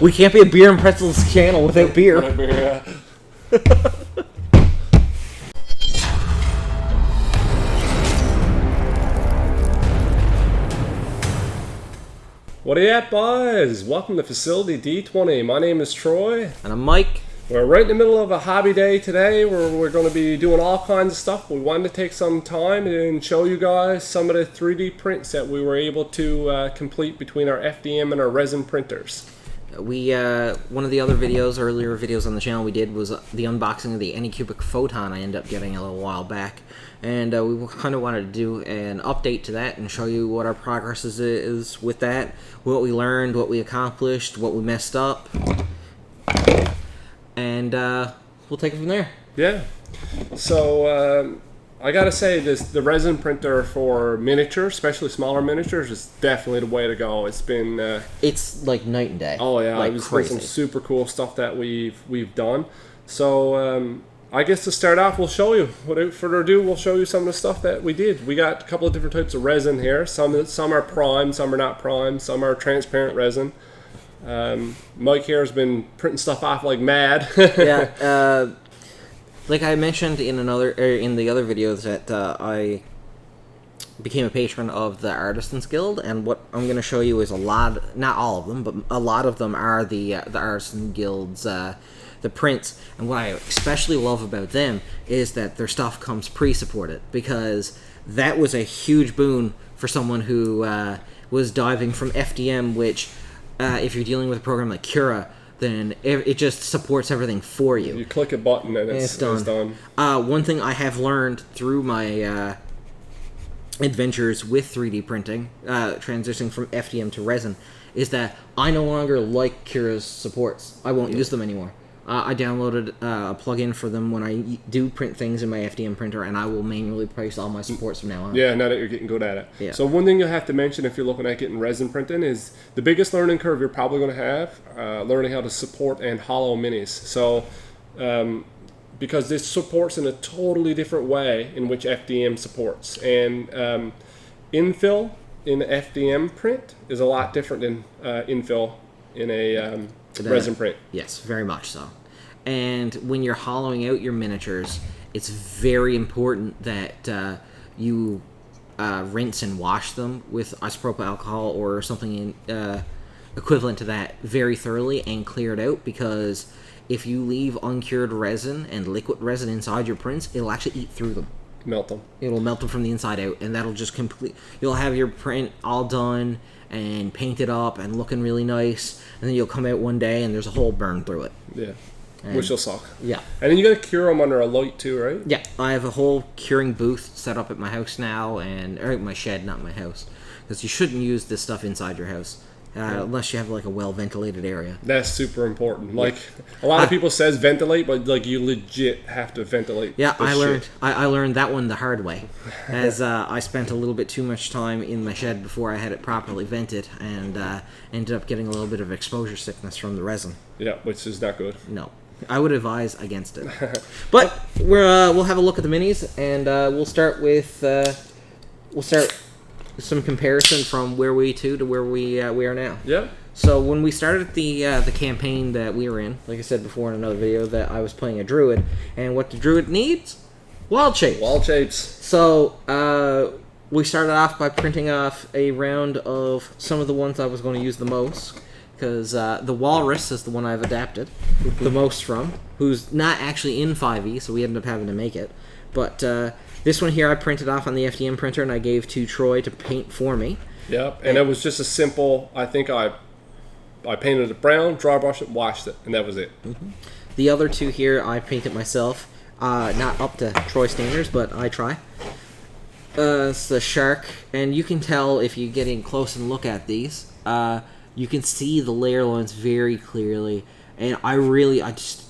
We can't be a beer and pretzels channel without beer. What are you at, boys? Welcome to Facility D20. My name is Troy. And I'm Mike. We're right in the middle of a hobby day today where we're going to be doing all kinds of stuff. We wanted to take some time and show you guys some of the 3D prints that we were able to complete between our FDM and our resin printers. One of the other videos, earlier videos on the channel we did was the unboxing of the Anycubic photon I ended up getting a little while back. And we kind of wanted to do an update to that and show you what our progress is with that, what we learned, what we accomplished, what we messed up. And we'll take it from there. Yeah. So I gotta say, the resin printer for miniatures, especially smaller miniatures, is definitely the way to go. It's been it's like night and day. Oh yeah, like it's crazy. Some super cool stuff that we've done. So I guess to start off, we'll show you. Without further ado, we'll show you some of the stuff that we did. We got a couple of different types of resin here. Some are prime, some are not prime, some are transparent resin. Mike here has been printing stuff off like mad. Yeah, like I mentioned in the other videos that I became a patron of the Artisans Guild, and what I'm going to show you is a lot, not all of them, but a lot of them are the Artisan Guild's the prints. And what I especially love about them is that their stuff comes pre-supported, because that was a huge boon for someone who was diving from FDM, which if you're dealing with a program like Cura, then it just supports everything for you. You click a button and it's done. One thing I have learned through my adventures with 3D printing, transitioning from FDM to resin, is that I no longer like Cura's supports. I won't use them anymore. I downloaded a plugin for them when I do print things in my FDM printer, and I will manually place all my supports from now on. Yeah, now that you're getting good at it. Yeah. So one thing you'll have to mention if you're looking at getting resin printing is the biggest learning curve you're probably going to have, learning how to support and hollow minis. So because this supports in a totally different way in which FDM supports. And infill in the FDM print is a lot different than infill in a resin print. Yes, very much so. And when you're hollowing out your miniatures, it's very important that you rinse and wash them with isopropyl alcohol or something equivalent to that very thoroughly and clear it out, because if you leave uncured resin and liquid resin inside your prints, it'll actually eat through them. Melt them. It'll melt them from the inside out, and that'll just you'll have your print all done and painted up and looking really nice, and then you'll come out one day and there's a hole burned through it. Yeah, which will suck. Yeah. And then you got to cure them under a light too, right? Yeah, I have a whole curing booth set up at my house now, or my shed, not my house, because you shouldn't use this stuff inside your house. Unless you have like a well-ventilated area. That's super important. Like a lot of people says ventilate, but like you legit have to ventilate. Yeah, I learned that one the hard way, as I spent a little bit too much time in my shed before I had it properly vented, and ended up getting a little bit of exposure sickness from the resin. Yeah, which is not good. No, I would advise against it. But we'll have a look at the minis, and we'll start with some comparison from where we to where we are now. Yeah. So when we started the campaign that we were in, like I said before in another video, that I was playing a druid, and what the druid needs? Wild shapes. Wild shapes. So we started off by printing off a round of some of the ones I was going to use the most, because the walrus is the one I've adapted the most from, who's not actually in 5e, so we ended up having to make it. But this one here I printed off on the FDM printer, and I gave to Troy to paint for me. Yep, and it was just a simple, I think I painted it brown, dry brushed it, washed it, and that was it. Mm-hmm. The other two here I painted myself, not up to Troy standards, but I try. It's the shark, and you can tell if you get in close and look at these, you can see the layer lines very clearly, and I just...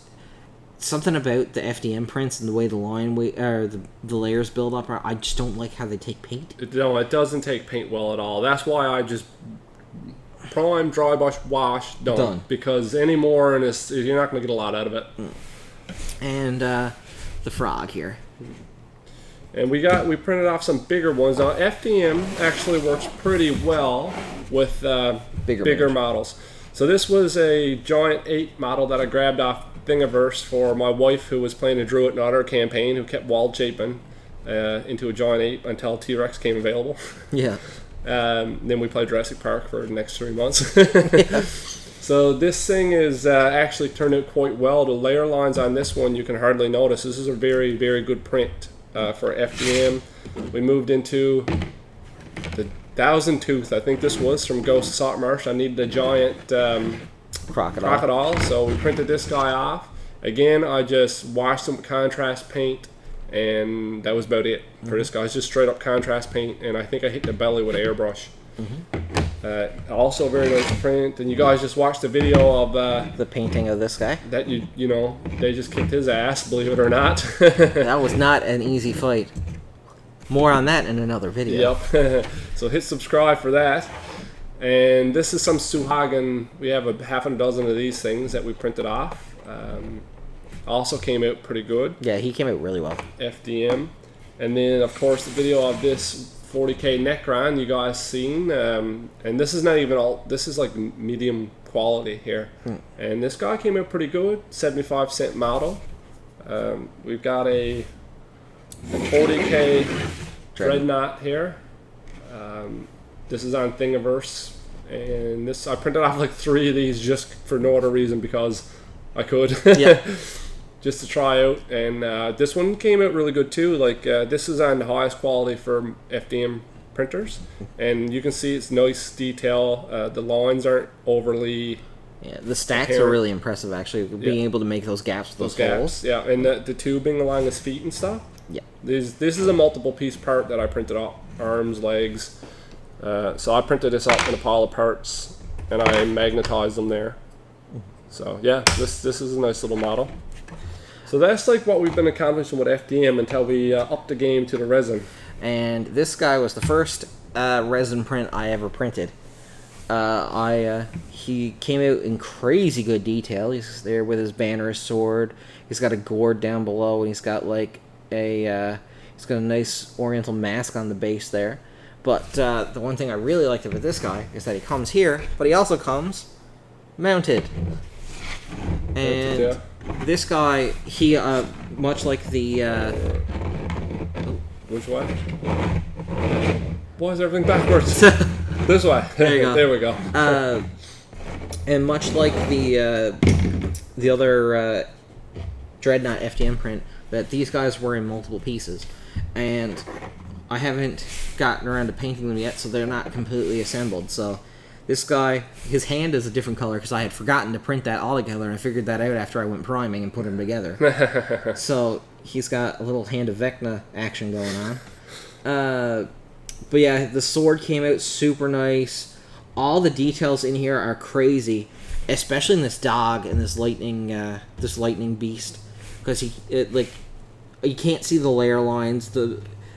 Something about the FDM prints and the way the the layers build up, I just don't like how they take paint. No, it doesn't take paint well at all. That's why I just prime, dry brush, wash, done. Because any more, and you're not going to get a lot out of it. And the frog here. And we printed off some bigger ones. Now FDM actually works pretty well with bigger models. So this was a Giant 8 model that I grabbed off Thingiverse for my wife, who was playing a Druid in our campaign, who kept wall shaping into a Giant 8 until T-Rex came available. Yeah. Then we played Jurassic Park for the next 3 months. Yeah. So this thing is actually turned out quite well. The layer lines on this one you can hardly notice. This is a very, very good print for FDM. We moved into the Thousand Tooth. I think this was from Ghost of Saltmarsh. I needed a giant crocodile, so we printed this guy off. Again, I just washed him with contrast paint, and that was about it for this guy. It's just straight up contrast paint, and I think I hit the belly with an airbrush. Also very nice print, and you guys just watched the video of the painting of this guy. That you know, they just kicked his ass, believe it or not. That was not an easy fight. More on that in another video. Yep. So hit subscribe for that. And this is some Suhagen. We have a half a dozen of these things that we printed off. Also came out pretty good. Yeah, he came out really well. FDM. And then, of course, the video of this 40k Necron you guys seen. And this is not even all, this is like medium quality here. And this guy came out pretty good. 75-cent model. We've got a 40k Dreadnought here. This is on Thingiverse, and this I printed off like 3 of these just for no other reason, because I could. Yeah. Just to try out, and this one came out really good too. Like this is on the highest quality for FDM printers, and you can see it's nice detail. The lines aren't overly. Yeah, the stacks are really impressive actually. Being able to make those gaps with those holes. Yeah, and the tubing along his feet and stuff. Yeah. This is a multiple piece part that I printed off. Arms, legs. So I printed this up in a pile of parts, and I magnetized them there. So yeah, this is a nice little model. So that's like what we've been accomplishing with FDM until we upped the game to the resin. And this guy was the first resin print I ever printed. He came out in crazy good detail. He's there with his banner, his sword. He's got a gourd down below, and he's got like he's got a nice oriental mask on the base there. But the one thing I really liked about this guy is that he comes here, but he also comes mounted. And this guy, he much like the which way? Why is everything backwards? This way. There you go. There we go. And much like the other Dreadnought FDM print, that these guys were in multiple pieces, and I haven't gotten around to painting them yet, so they're not completely assembled. So this guy, his hand is a different color because I had forgotten to print that all together, and I figured that out after I went priming and put them together. So he's got a little Hand of Vecna action going on. But yeah, the sword came out super nice. All the details in here are crazy, especially in this dog and this lightning beast, because you can't see the layer lines.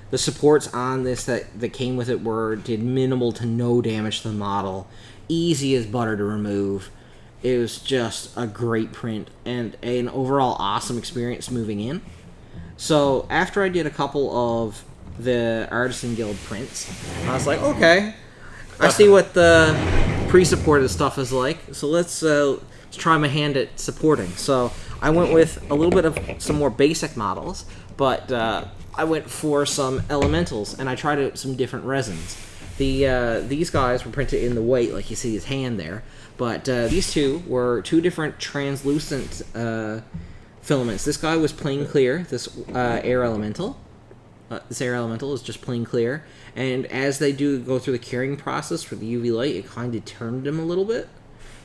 The supports on this that came with it did minimal to no damage to the model. Easy as butter to remove. It was just a great print and an overall awesome experience moving in. So after I did a couple of the Artisan Guild prints, I was like, okay, I see what the pre-supported stuff is like, so let's try my hand at supporting. So I went with a little bit of some more basic models, but I went for some elementals, and I tried out some different resins. These guys were printed in the white, like you see his hand there, but these two were 2 different translucent filaments. This guy was plain clear, this air elemental. This air elemental is just plain clear, and as they do go through the curing process for the UV light, it kind of turned them a little bit,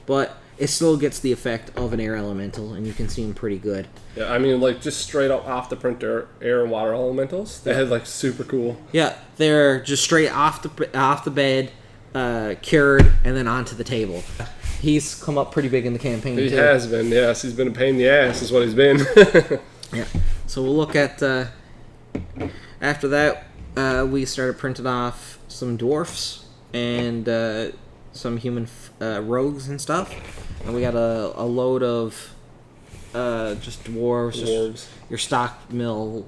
but it still gets the effect of an air elemental, and you can see them pretty good. Yeah, I mean, like, just straight up off the printer, air and water elementals. They had, like, super cool. Yeah, they're just straight off the bed, cured, and then onto the table. He's come up pretty big in the campaign, He too. has been, yes. He's been a pain in the ass, is what he's been. Yeah, so we'll look at... after that, we started printing off some dwarfs and some human rogues and stuff. And we got a load of just dwarves. Just your stock mill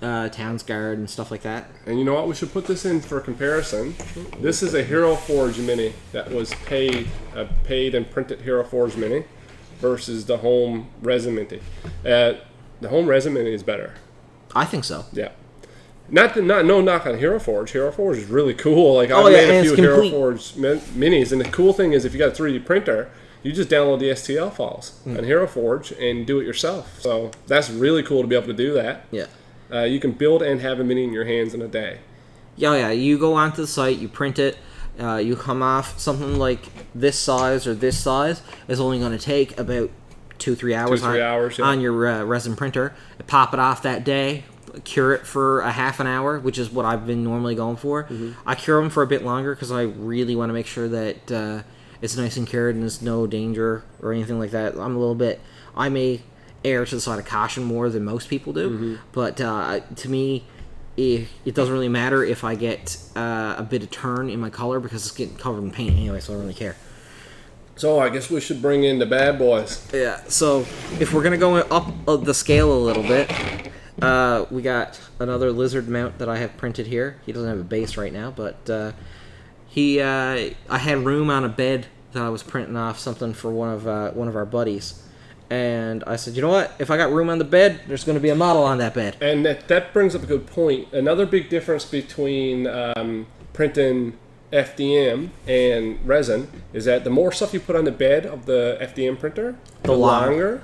Town's Guard and stuff like that. And you know what? We should put this in for comparison. This is a Hero Forge Mini that was paid and printed Hero Forge Mini versus the home Resin Mini. The home Resin Mini is better. I think so. Yeah. No knock on Hero Forge. Hero Forge is really cool. Like I made a few Hero Forge minis, and the cool thing is if you got a 3D printer, you just download the STL files on Hero Forge and do it yourself. So that's really cool to be able to do that. Yeah. You can build and have a mini in your hands in a day. Yeah. You go onto the site, you print it, you come off something like this size or this size is only going to take about 2-3 hours, on your resin printer. Pop it off that day, cure it for a half an hour, which is what I've been normally going for. I cure them for a bit longer because I really want to make sure that it's nice and cured and there's no danger or anything like that. I may err to the side of caution more than most people do, but to me, it doesn't really matter if I get a bit of turn in my color because it's getting covered in paint anyway, so I don't really care. So I guess we should bring in the bad boys. Yeah, so if we're going to go up the scale a little bit, we got another lizard mount that I have printed here. He doesn't have a base right now, but I had room on a bed that I was printing off something for one of our buddies. And I said, you know what? If I got room on the bed, there's going to be a model on that bed. And that brings up a good point. Another big difference between printing FDM and resin is that the more stuff you put on the bed of the FDM printer, the longer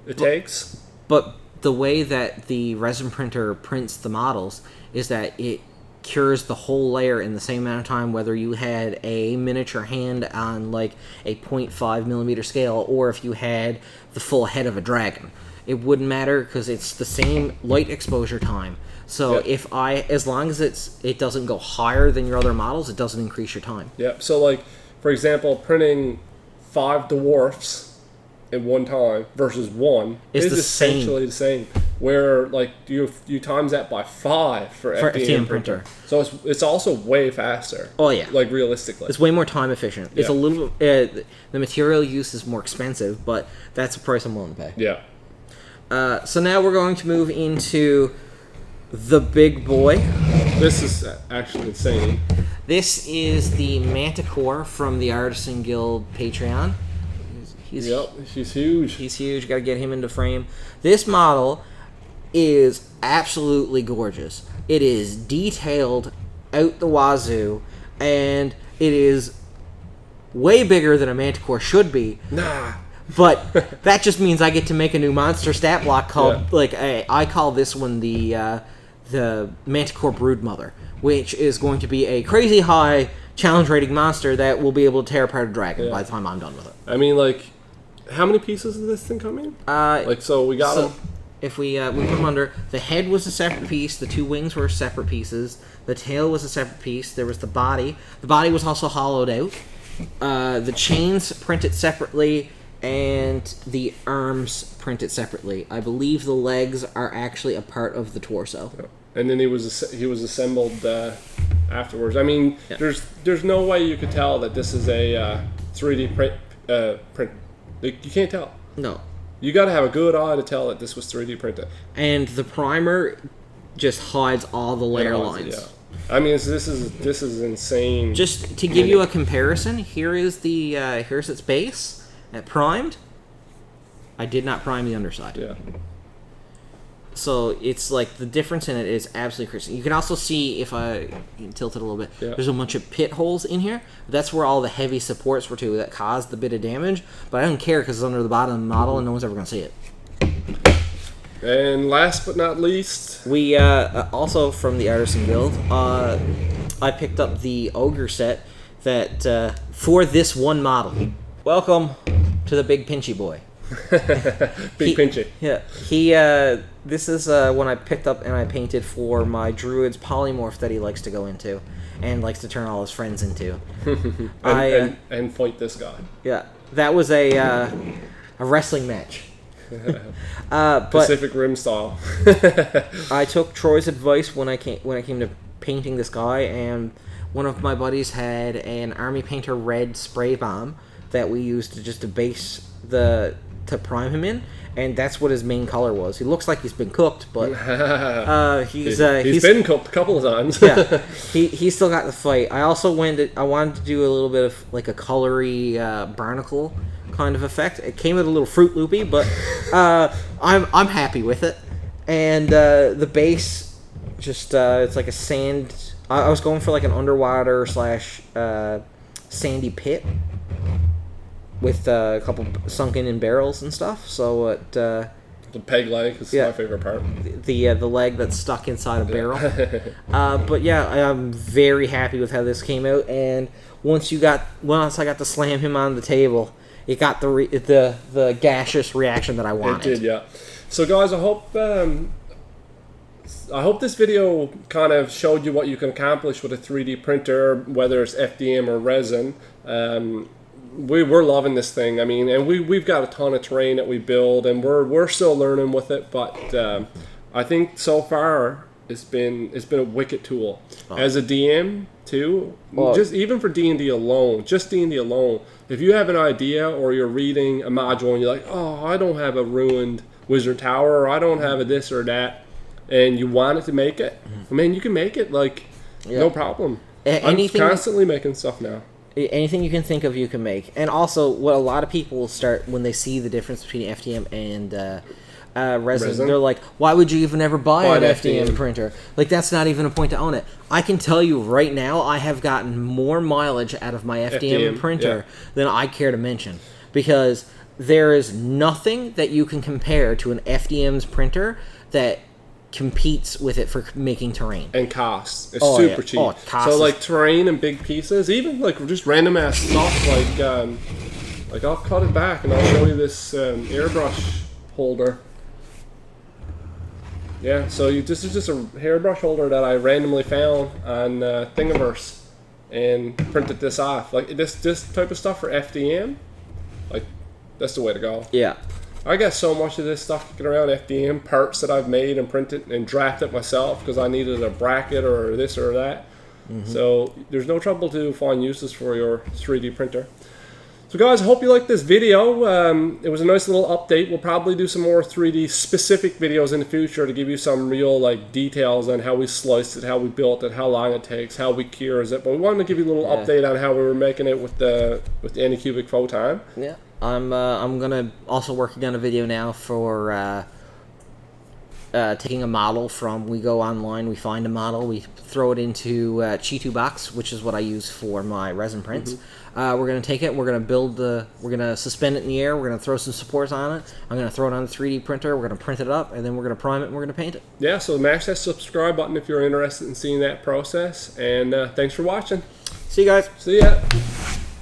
it takes. But the way that the resin printer prints the models is that it cures the whole layer in the same amount of time, whether you had a miniature hand on like a 0.5 millimeter scale or if you had the full head of a dragon. It wouldn't matter because it's the same light exposure time. So as long as it doesn't go higher than your other models, it doesn't increase your time. Yeah. So like, for example, printing 5 dwarfs at one time versus one is essentially the same. Where like you times that by 5 for FDM printer. So it's also way faster. Oh yeah. Like realistically, it's way more time efficient. It's a little the material use is more expensive, but that's the price I'm willing to pay. Yeah. So now we're going to move into the big boy. This is actually insane. This is the Manticore from the Artisan Guild Patreon. He's huge. He's huge. Got to get him into frame. This model is absolutely gorgeous. It is detailed out the wazoo, and it is way bigger than a Manticore should be. Nah. But that just means I get to make a new monster stat block called I call this one the Manticore Broodmother, which is going to be a crazy high challenge rating monster that will be able to tear apart a dragon by the time I'm done with it. I mean, like, how many pieces does this thing come in? So we got them. If we put them under, the head was a separate piece, the 2 wings were separate pieces, the tail was a separate piece, there was the body. The body was also hollowed out. The chains printed separately, and the arms printed separately. I believe the legs are actually a part of the torso. And then he was assembled afterwards. I mean, there's no way you could tell that this is a 3D print. You can't tell. No. You got to have a good eye to tell that this was 3D printed. And the primer just hides all the layer lines. Yeah. I mean, this is insane. Just to give you a comparison, here's its base primed. I did not prime the underside. Yeah. So it's like the difference in it is absolutely crazy. You can also see, if I tilt it a little bit, there's a bunch of pit holes in here. That's where all the heavy supports were that caused the bit of damage. But I don't care because it's under the bottom of the model and no one's ever going to see it. And last but not least, we also from the Artisan Guild, I picked up the Ogre set that for this one model. Welcome to the Big Pinchy Boy. Pinchy. Yeah, this is one I picked up and I painted for my druid's polymorph that he likes to go into and likes to turn all his friends into. and fight this guy. Yeah, that was a wrestling match. Pacific Rim style. I took Troy's advice when I came to painting this guy, and one of my buddies had an Army Painter red spray bomb that we used to base the to prime him in, and that's what his main color was. He looks like he's been cooked, but he's been cooked a couple of times. Yeah, he still got the fight. I also wanted to do a little bit of like a colory barnacle kind of effect. It came with a little Fruit Loopy, but I'm happy with it. And the base, just it's like a sand. I was going for like an underwater / sandy pit with a couple sunken in barrels and stuff. So the peg leg is my favorite part. The leg that's stuck inside a barrel. But yeah, I'm very happy with how this came out. And once I got to slam him on the table, it got the gaseous reaction that I wanted. It did, yeah. So guys, I hope this video kind of showed you what you can accomplish with a 3D printer, whether it's FDM or resin. We're loving this thing. I mean, and we've got a ton of terrain that we build, and we're still learning with it. But I think so far it's been a wicked tool as a DM too. Just even for D&D alone, if you have an idea or you're reading a module and you're like, oh, I don't have a ruined Wizard Tower, or I don't have a this or that, and you want it to make it, I mean, you can make it no problem. I'm constantly making stuff now. Anything you can think of, you can make. And also, what a lot of people will start when they see the difference between FDM and resin, they're like, why would you even ever buy an FDM printer? Like, that's not even a point to own it. I can tell you right now, I have gotten more mileage out of my FDM printer than I care to mention. Because there is nothing that you can compare to an FDM's printer that competes with it for making terrain. And costs. It's super cheap. So like terrain and big pieces, even like just random ass stuff, like I'll cut it back and I'll show you this airbrush holder. Yeah, so this is just a hairbrush holder that I randomly found on Thingiverse and printed this off. Like this type of stuff for FDM, like that's the way to go. Yeah. I got so much of this stuff kicking around, FDM parts that I've made and printed and drafted myself because I needed a bracket or this or that. So there's no trouble to find uses for your 3D printer. So guys, I hope you liked this video. It was a nice little update. We'll probably do some more 3D specific videos in the future to give you some real details on how we sliced it, how we built it, how long it takes, how we cures it. But we wanted to give you a little update on how we were making it with the Anycubic photon. Yeah. I'm gonna also working on a video now for taking a model from. We go online, we find a model, we throw it into Chi2 box, which is what I use for my resin prints. We're gonna take it, we're gonna suspend it in the air, we're gonna throw some supports on it. I'm gonna throw it on the 3D printer, we're gonna print it up, and then we're gonna prime it and we're gonna paint it. Yeah, so mash that subscribe button if you're interested in seeing that process. And thanks for watching. See you guys. See ya.